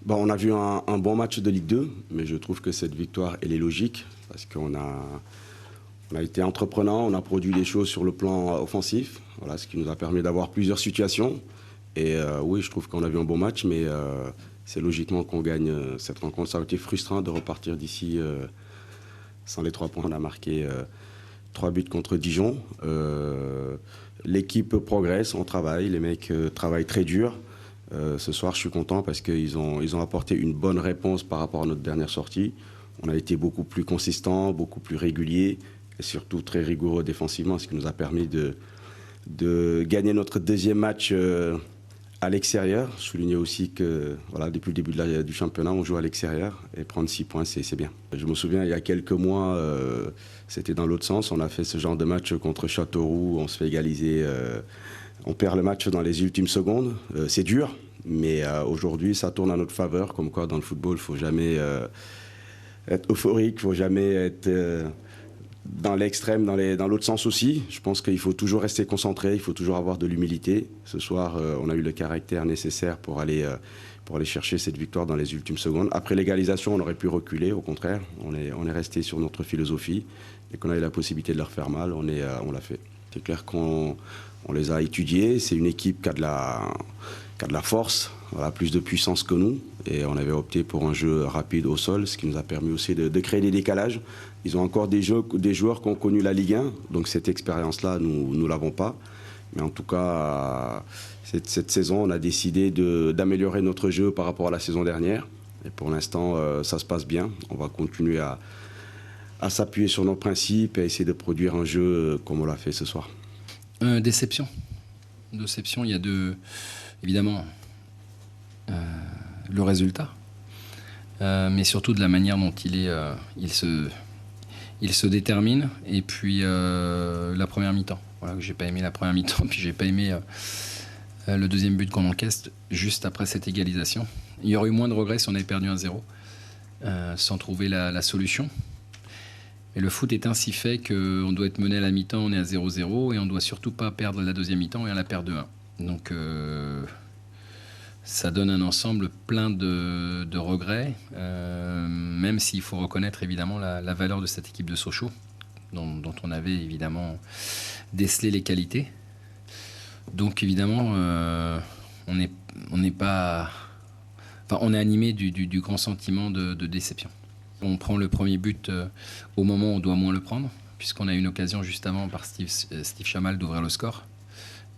Bon, on a vu un bon match de Ligue 2, mais je trouve que cette victoire, elle est logique, parce qu'on a été entreprenant, on a produit des choses sur le plan offensif, voilà, ce qui nous a permis d'avoir plusieurs situations. Et oui, je trouve qu'on a vu un bon match, mais c'est logiquement qu'on gagne cette rencontre. Ça a été frustrant de repartir d'ici sans les 3 points. On a marqué 3 buts contre Dijon. L'équipe progresse, on travaille, les mecs travaillent très dur. Ce soir, je suis content parce qu'ils ont apporté une bonne réponse par rapport à notre dernière sortie. On a été beaucoup plus consistant, beaucoup plus régulier et surtout très rigoureux défensivement, ce qui nous a permis de gagner notre deuxième match à l'extérieur. Souligner aussi que voilà, depuis le début du championnat, on joue à l'extérieur et prendre 6 points, c'est bien. Je me souviens, il y a quelques mois, c'était dans l'autre sens. On a fait ce genre de match contre Châteauroux, on se fait égaliser. On perd le match dans les ultimes secondes. C'est dur, mais aujourd'hui, ça tourne à notre faveur. Comme quoi, dans le football, il ne faut jamais être euphorique, il ne faut jamais être dans l'extrême, dans l'autre sens aussi. Je pense qu'il faut toujours rester concentré, il faut toujours avoir de l'humilité. Ce soir, on a eu le caractère nécessaire pour aller chercher cette victoire dans les ultimes secondes. Après l'égalisation, on aurait pu reculer, au contraire. On est resté sur notre philosophie. Et qu'on a eu la possibilité de leur faire mal, on l'a fait. C'est clair qu'on les a étudiés. C'est une équipe qui a de la force, voilà, plus de puissance que nous. Et on avait opté pour un jeu rapide au sol, ce qui nous a permis aussi de créer des décalages. Ils ont encore des joueurs qui ont connu la Ligue 1, donc cette expérience-là, nous ne l'avons pas. Mais en tout cas, cette saison, on a décidé d'améliorer notre jeu par rapport à la saison dernière. Et pour l'instant, ça se passe bien. On va continuer à s'appuyer sur nos principes et essayer de produire un jeu comme on l'a fait ce soir. Déception, il y a évidemment le résultat, mais surtout de la manière dont il se détermine, et puis la première mi-temps. Voilà, que j'ai pas aimé la première mi-temps, puis j'ai pas aimé le deuxième but qu'on encaisse juste après cette égalisation. Il y aurait eu moins de regrets si on avait perdu 1-0 sans trouver la solution. Et le foot est ainsi fait qu'on doit être mené à la mi-temps, on est à 0-0, et on ne doit surtout pas perdre la deuxième mi-temps et on la perd 2-1. Donc ça donne un ensemble plein de regrets, même s'il faut reconnaître évidemment la valeur de cette équipe de Sochaux, dont on avait évidemment décelé les qualités. Donc évidemment, on est animé du grand sentiment de déception. On prend le premier but au moment où on doit moins le prendre, puisqu'on a eu une occasion juste avant par Steve Chamal d'ouvrir le score.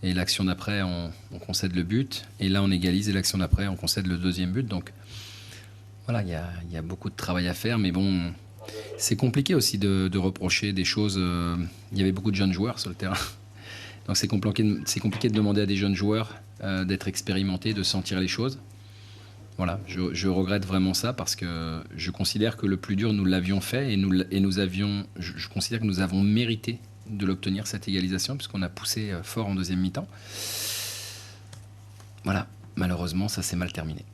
Et l'action d'après, on concède le but. Et là, on égalise. Et l'action d'après, on concède le deuxième but. Donc voilà, il y a beaucoup de travail à faire. Mais bon, c'est compliqué aussi de reprocher des choses. Il y avait beaucoup de jeunes joueurs sur le terrain. Donc c'est compliqué de demander à des jeunes joueurs d'être expérimentés, de sentir les choses. Voilà, je regrette vraiment ça parce que je considère que le plus dur, nous l'avions fait je considère que nous avons mérité de l'obtenir, cette égalisation, puisqu'on a poussé fort en deuxième mi-temps. Voilà, malheureusement, ça s'est mal terminé.